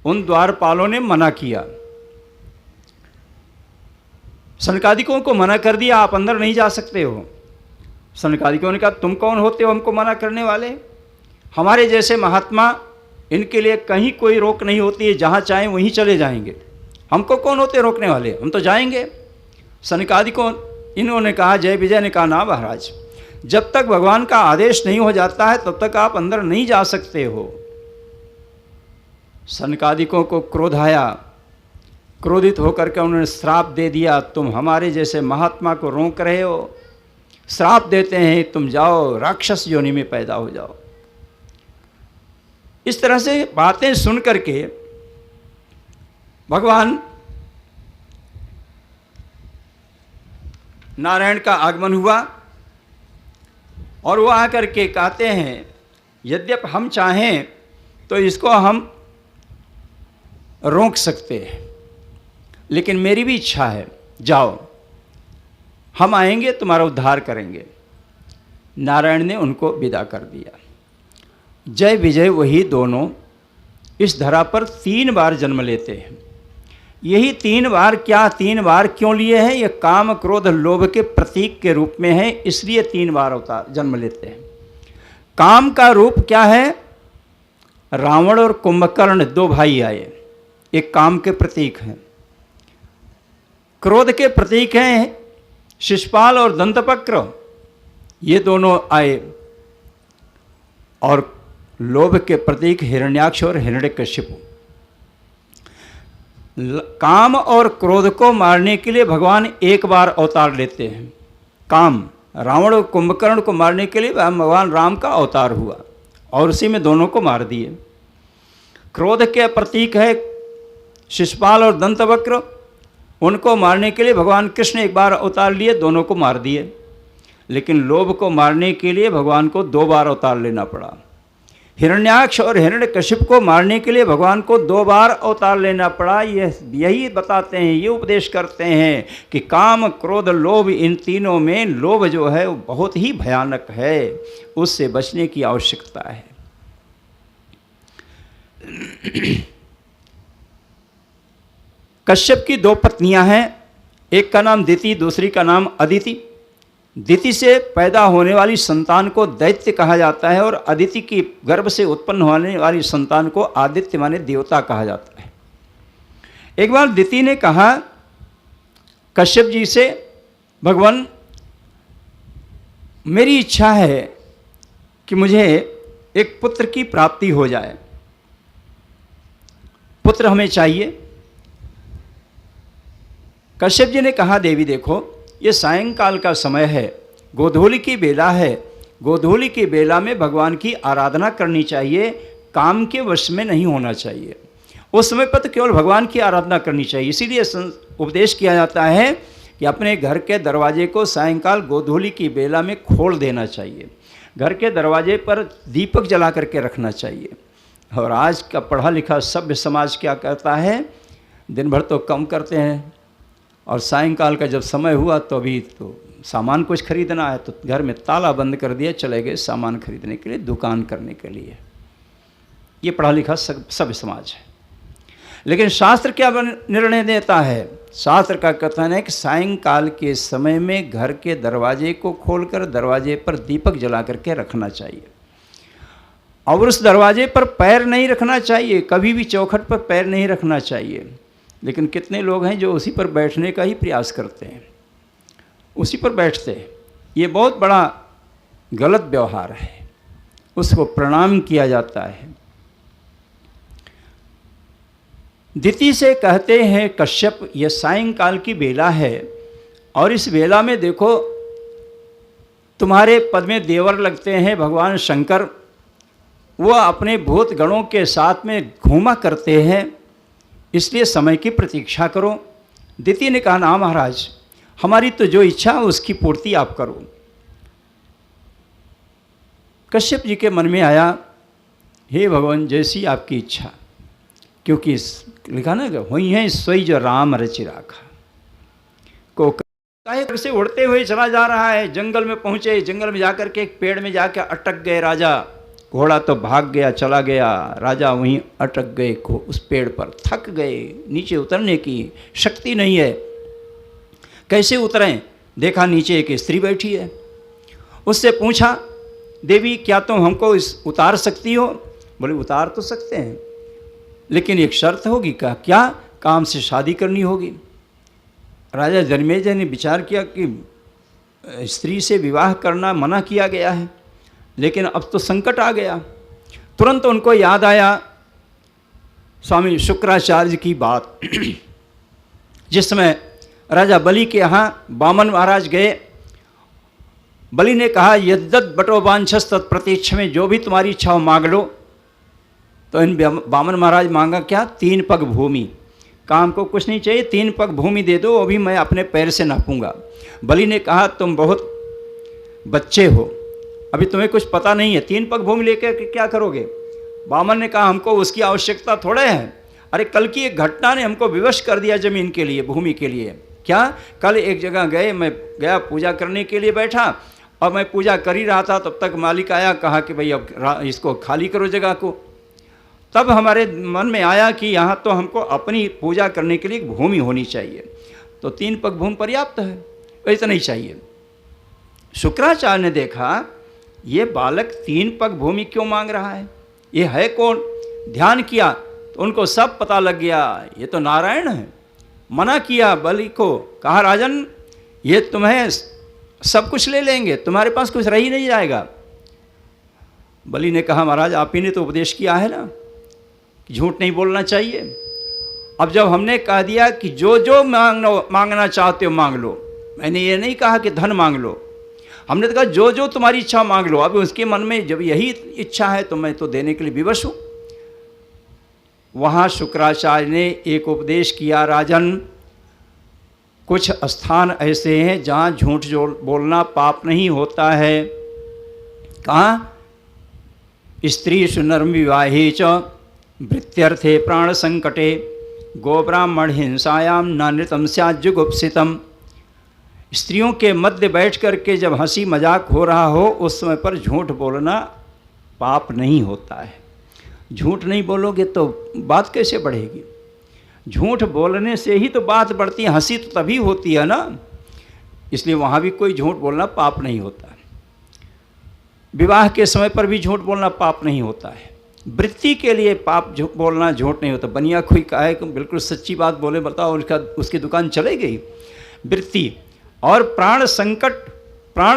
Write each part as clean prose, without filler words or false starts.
उन द्वारपालों ने मना किया, सनकादिकों को मना कर दिया, आप अंदर नहीं जा सकते हो। सनकादिकों ने कहा, तुम कौन होते हो हमको मना करने वाले? हमारे जैसे महात्मा, इनके लिए कहीं कोई रोक नहीं होती है, जहाँ चाहें वहीं चले जाएंगे, हमको कौन होते रोकने वाले, हम तो जाएंगे। सनकादिकों इन्होंने कहा, जय विजय ने कहा, ना महाराज, जब तक भगवान का आदेश नहीं हो जाता है तब तक आप अंदर नहीं जा सकते हो। सनकादिकों को क्रोध आया, क्रोधित होकर के उन्होंने श्राप दे दिया, तुम हमारे जैसे महात्मा को रोक रहे हो, श्राप देते हैं, तुम जाओ राक्षस योनि में पैदा हो जाओ। इस तरह से बातें सुन करके भगवान नारायण का आगमन हुआ और वो आकर के कहते हैं, यद्यप हम चाहें तो इसको हम रोक सकते हैं, लेकिन मेरी भी इच्छा है, जाओ, हम आएंगे, तुम्हारा उद्धार करेंगे। नारायण ने उनको विदा कर दिया। जय विजय वही दोनों इस धरा पर 3 बार जन्म लेते हैं। यही 3 बार, क्या 3 बार क्यों लिए हैं? ये काम क्रोध लोभ के प्रतीक के रूप में है, इसलिए 3 बार अवतार जन्म लेते हैं। काम का रूप क्या है? रावण और कुंभकर्ण 2 भाई आए, एक काम के प्रतीक हैं। क्रोध के प्रतीक हैं शिशुपाल और दंतवक्र, ये दोनों आए। और लोभ के प्रतीक हिरण्याक्ष और हिरण्यकशिपु। काम और क्रोध को मारने के लिए भगवान एक बार अवतार लेते हैं। काम, रावण और कुंभकर्ण को मारने के लिए भगवान राम का अवतार हुआ और उसी में दोनों को मार दिए। क्रोध के प्रतीक है शिशुपाल और दंतवक्र, उनको मारने के लिए भगवान कृष्ण एक बार अवतार लिए, दोनों को मार दिए। लेकिन लोभ को मारने के लिए भगवान को 2 बार अवतार लेना पड़ा। हिरण्याक्ष और हिरण्यकशिप को मारने के लिए भगवान को 2 बार अवतार लेना पड़ा। यही बताते हैं, ये उपदेश करते हैं कि काम क्रोध लोभ, इन तीनों में लोभ जो है वो बहुत ही भयानक है, उससे बचने की आवश्यकता है। कश्यप की 2 पत्नियां हैं, एक का नाम दिति, दूसरी का नाम अदिति। दिति से पैदा होने वाली संतान को दैत्य कहा जाता है और अदिति की गर्भ से उत्पन्न होने वाली संतान को आदित्य माने देवता कहा जाता है। एक बार दिति ने कहा कश्यप जी से, भगवान मेरी इच्छा है कि मुझे एक पुत्र की प्राप्ति हो जाए, पुत्र हमें चाहिए। कश्यप जी ने कहा, देवी देखो, ये सायंकाल का समय है, गोधूलि की बेला है, गोधूलि की बेला में भगवान की आराधना करनी चाहिए, काम के वश में नहीं होना चाहिए। उस समय पर तो केवल भगवान की आराधना करनी चाहिए। इसीलिए उपदेश किया जाता है कि अपने घर के दरवाजे को सायंकाल गोधूलि की बेला में खोल देना चाहिए, घर के दरवाजे पर दीपक जला करके रखना चाहिए। और आज का पढ़ा लिखा सभ्य समाज क्या करता है, दिन भर तो कम करते हैं और सायंकाल का जब समय हुआ तो अभी तो सामान कुछ खरीदना है तो घर में ताला बंद कर दिया, चले गए सामान खरीदने के लिए, दुकान करने के लिए। ये पढ़ा लिखा सभ्य समाज है। लेकिन शास्त्र क्या निर्णय देता है? शास्त्र का कथन है कि सायंकाल के समय में घर के दरवाजे को खोलकर दरवाजे पर दीपक जला करके रखना चाहिए और उस दरवाजे पर पैर नहीं रखना चाहिए, कभी भी चौखट पर पैर नहीं रखना चाहिए। लेकिन कितने लोग हैं जो उसी पर बैठने का ही प्रयास करते हैं, उसी पर बैठते हैं। ये बहुत बड़ा गलत व्यवहार है, उसको प्रणाम किया जाता है। दिति से कहते हैं कश्यप, ये सायंकाल की बेला है और इस बेला में देखो तुम्हारे पद में देवर लगते हैं भगवान शंकर, वो अपने भूत गणों के साथ में घूमा करते हैं, इसलिए समय की प्रतीक्षा करो। दिति ने कहा, ना महाराज, हमारी तो जो इच्छा है उसकी पूर्ति आप करो। कश्यप जी के मन में आया, हे भगवान जैसी आपकी इच्छा, क्योंकि लिखा ना हुई है सोई जो राम रचि राखा। को काहे से उड़ते हुए चला जा रहा है, जंगल में पहुंचे, जंगल में जाकर के एक पेड़ में जाकर अटक गए राजा घोड़ा तो भाग गया, चला गया। राजा वहीं अटक गए उस पेड़ पर, थक गए, नीचे उतरने की शक्ति नहीं है। कैसे उतरें? देखा नीचे एक स्त्री बैठी है। उससे पूछा, देवी क्या तुम हमको उतार सकती हो? बोले उतार तो सकते हैं, लेकिन एक शर्त होगी। क्या? काम से शादी करनी होगी। राजा जन्मेजय ने विचार किया कि स्त्री से विवाह करना मना किया गया है, लेकिन अब तो संकट आ गया। तुरंत उनको याद आया स्वामी शुक्राचार्य की बात। जिस समय राजा बलि के यहाँ वामन महाराज गए, बलि ने कहा यद्यत बटो वांछस तत्प्रतीक्ष में, जो भी तुम्हारी इच्छा हो मांग लो। तो इन वामन महाराज मांगा क्या? 3 पग भूमि। काम को कुछ नहीं चाहिए, 3 पग भूमि दे दो, अभी मैं अपने पैर से नापूंगा। बलि ने कहा तुम बहुत बच्चे हो, अभी तुम्हें कुछ पता नहीं है, 3 पग भूमि लेकर क्या करोगे? वामन ने कहा हमको उसकी आवश्यकता थोड़े है। अरे कल की एक घटना ने हमको विवश कर दिया जमीन के लिए, भूमि के लिए। क्या? कल एक जगह गए, मैं गया पूजा करने के लिए बैठा, और मैं पूजा कर ही रहा था, तब तक मालिक आया, कहा कि भाई अब इसको खाली करो जगह को। तब हमारे मन में आया कि यहाँ तो हमको अपनी पूजा करने के लिए एक भूमि होनी चाहिए, तो 3 पग भूमि पर्याप्त है, इतना ही चाहिए। शुक्राचार्य ने देखा ये बालक 3 पग भूमि क्यों मांग रहा है, ये है कौन? ध्यान किया तो उनको सब पता लग गया, ये तो नारायण है। मना किया बलि को, कहा राजन ये तुम्हें सब कुछ ले लेंगे, तुम्हारे पास कुछ रह ही नहीं जाएगा। बलि ने कहा महाराज आप ही ने तो उपदेश किया है ना, झूठ नहीं बोलना चाहिए। अब जब हमने कह दिया कि जो जो मांगना चाहते हो मांग लो, मैंने ये नहीं कहा कि धन मांग लो, हमने तो कहा जो जो तुम्हारी इच्छा मांग लो। अब उसके मन में जब यही इच्छा है तो मैं तो देने के लिए विवश हूँ। वहाँ शुक्राचार्य ने एक उपदेश किया, राजन कुछ स्थान ऐसे हैं जहाँ झूठ बोलना पाप नहीं होता है। कहाँ? स्त्रीषु नर्म विवाहे च वृत्त्यर्थे प्राण संकटे गोब्राह्मण हिंसायाम न नृतम स्याज्जुगुप्सितम। स्त्रियों के मध्य बैठ कर के जब हंसी मजाक हो रहा हो उस समय पर झूठ बोलना पाप नहीं होता है। झूठ नहीं बोलोगे तो बात कैसे बढ़ेगी? झूठ बोलने से ही तो बात बढ़ती है, हंसी तो तभी होती है ना। इसलिए वहाँ भी कोई झूठ बोलना पाप नहीं होता है। विवाह के समय पर भी झूठ बोलना पाप नहीं होता है। वृत्ति के लिए पाप बोलना झूठ नहीं होता। बनिया कोई कहे कि बिल्कुल सच्ची बात बोले, बताओ उसकी दुकान चले गई। वृत्ति और प्राण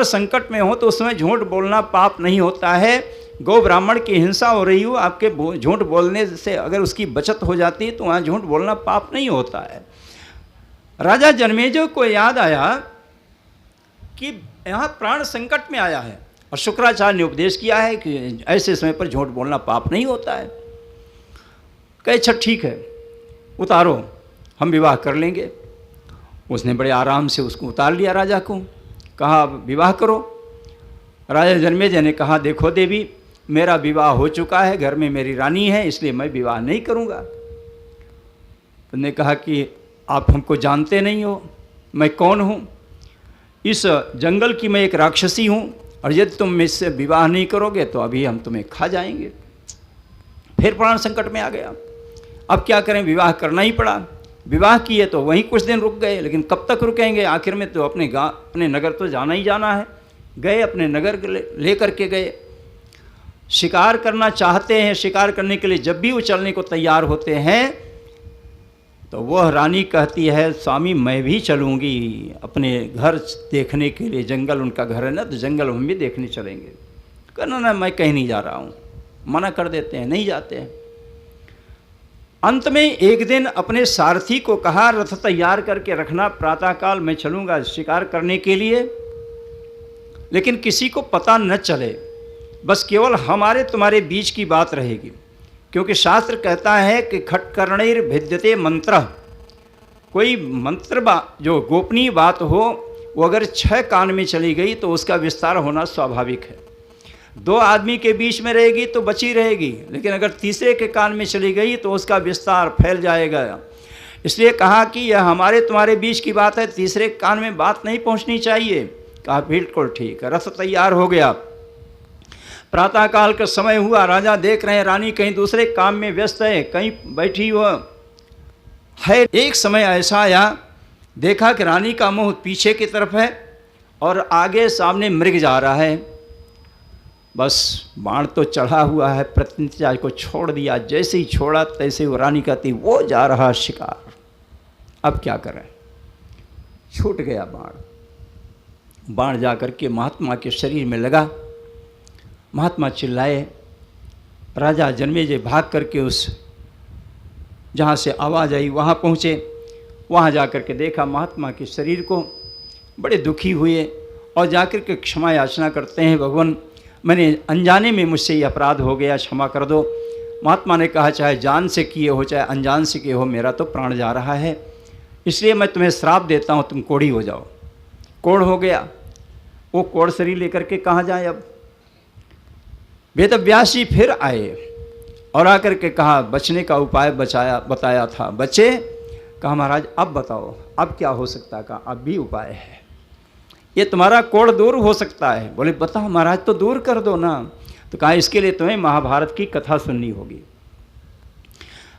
संकट में हो तो उसमें झूठ बोलना पाप नहीं होता है। गौ ब्राह्मण की हिंसा हो रही हो, आपके झूठ बोलने से अगर उसकी बचत हो जाती है तो वहाँ झूठ बोलना पाप नहीं होता है। राजा जन्मेजय को याद आया कि यहाँ प्राण संकट में आया है और शुक्राचार्य ने उपदेश किया है कि ऐसे समय पर झूठ बोलना पाप नहीं होता है। कहे अच्छा ठीक है उतारो, हम विवाह कर लेंगे। उसने बड़े आराम से उसको उतार लिया राजा को, कहा विवाह करो। राजा जन्मेजय ने कहा देखो देवी मेरा विवाह हो चुका है, घर में मेरी रानी है, इसलिए मैं विवाह नहीं करूँगा। उन्होंने कहा कि आप हमको जानते नहीं हो, मैं कौन हूँ? इस जंगल की मैं एक राक्षसी हूँ और यदि तुम मुझसे विवाह नहीं करोगे तो अभी हम तुम्हें खा जाएंगे। फिर प्राण संकट में आ गया। अब क्या करें? विवाह करना ही पड़ा। विवाह किए तो वहीं कुछ दिन रुक गए, लेकिन कब तक रुकेंगे? आखिर में तो अपने नगर तो जाना ही जाना है। गए अपने नगर ले करके गए। शिकार करना चाहते हैं, शिकार करने के लिए जब भी वो चलने को तैयार होते हैं तो वह रानी कहती है स्वामी मैं भी चलूँगी अपने घर देखने के लिए, जंगल उनका घर है ना, तो जंगल हम भी देखने चलेंगे। कहना ना मैं कहीं नहीं जा रहा हूँ, मना कर देते हैं, नहीं जाते हैं। अंत में एक दिन अपने सारथी को कहा रथ तैयार करके रखना, प्रातःकाल मैं चलूँगा शिकार करने के लिए, लेकिन किसी को पता न चले, बस केवल हमारे तुम्हारे बीच की बात रहेगी। क्योंकि शास्त्र कहता है कि खटकर्णैर भिद्यते मंत्र, कोई मंत्र जो गोपनीय बात हो वो अगर 6 कान में चली गई तो उसका विस्तार होना स्वाभाविक है। 2 आदमी के बीच में रहेगी तो बची रहेगी, लेकिन अगर तीसरे के कान में चली गई तो उसका विस्तार फैल जाएगा। इसलिए कहा कि यह हमारे तुम्हारे बीच की बात है, तीसरे कान में बात नहीं पहुंचनी चाहिए। कहा बिल्कुल ठीक है। रथ तैयार हो गया। प्रातःकाल का समय हुआ, राजा देख रहे हैं रानी कहीं दूसरे काम में व्यस्त है, कहीं बैठी हुआ है। एक समय ऐसा आया, देखा कि रानी का मुंह पीछे की तरफ है और आगे सामने मृग जा रहा है। बस बाण तो चढ़ा हुआ है, प्रतिनिधि को छोड़ दिया। जैसे ही छोड़ा तैसे वो रानी कहती वो जा रहा शिकार, अब क्या करें। छूट गया बाण। बाण जा कर के महात्मा के शरीर में लगा। महात्मा चिल्लाए। राजा जन्मेजय भाग करके उस जहाँ से आवाज़ आई वहाँ पहुँचे। वहाँ जा कर के देखा महात्मा के शरीर को, बड़े दुखी हुए और जाकर के क्षमा याचना करते हैं, भगवान मैंने अनजाने में मुझसे ये अपराध हो गया, क्षमा कर दो। महात्मा ने कहा चाहे जान से किए हो चाहे अनजान से किए हो, मेरा तो प्राण जा रहा है, इसलिए मैं तुम्हें श्राप देता हूँ, तुम कोढ़ी हो जाओ। कोढ़ हो गया। वो कोढ़ शरीर लेकर के कहाँ जाए अब। वेदव्यास जी फिर आए और आकर के कहा बचने का उपाय बताया था। बचे, कहा महाराज अब बताओ अब क्या हो सकता है। कहा अब भी उपाय है, ये तुम्हारा कोढ़ दूर हो सकता है। बोले बताओ महाराज, तो दूर कर दो ना। तो कहा इसके लिए तुम्हें महाभारत की कथा सुननी होगी।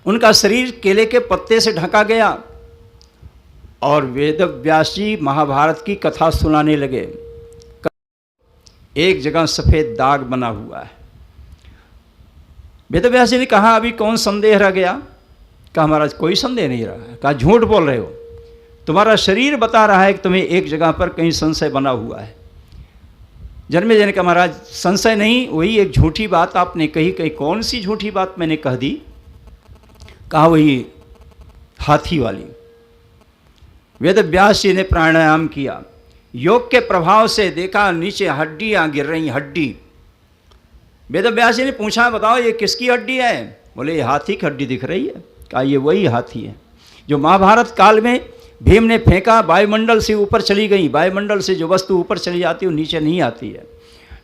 उनका शरीर केले के पत्ते से ढका गया और वेदव्यास जी महाभारत की कथा सुनाने लगे। एक जगह सफ़ेद दाग बना हुआ है। वेदव्यास जी ने कहा अभी कौन संदेह रह गया। कहा महाराज कोई संदेह नहीं रहा। कहा झूठ बोल रहे हो, तुम्हारा शरीर बता रहा है कि तुम्हें एक जगह पर कहीं संशय बना हुआ है। जन्मेजय ने कहा महाराज संशय नहीं, वही एक झूठी बात आपने कही। कही कौन सी झूठी बात मैंने कह दी। कहा वही हाथी वाली। वेदव्यास जी ने प्राणायाम किया, योग के प्रभाव से देखा नीचे हड्डियां गिर रही, हड्डी। वेदव्यास जी ने पूछा बताओ ये किसकी हड्डी है। बोले ये हाथी की हड्डी दिख रही है। कहा ये वही हाथी है जो महाभारत काल में भीम ने फेंका, वायुमंडल से ऊपर चली गई। वायुमंडल से जो वस्तु ऊपर चली जाती है वो नीचे नहीं आती है।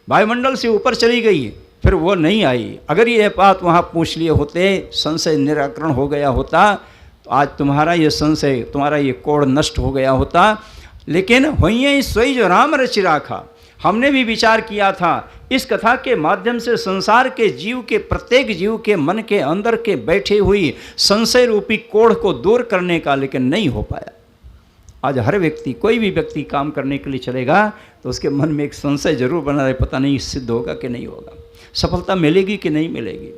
वायुमंडल से ऊपर चली गई फिर वो नहीं आई। अगर ये बात वहाँ पूछ लिए होते, संशय निराकरण हो गया होता, तो आज तुम्हारा ये संशय, तुम्हारा ये कोढ़ नष्ट हो गया होता। लेकिन होइए सोई जो राम रचि राखा। हमने भी विचार किया था इस कथा के माध्यम से संसार के जीव के, प्रत्येक जीव के मन के अंदर के बैठे हुई संशय रूपी कोढ़ को दूर करने का, लेकिन नहीं हो पाया। आज हर व्यक्ति, कोई भी व्यक्ति काम करने के लिए चलेगा तो उसके मन में एक संशय जरूर बना रहे, पता नहीं सिद्ध होगा कि नहीं होगा, सफलता मिलेगी कि नहीं मिलेगी।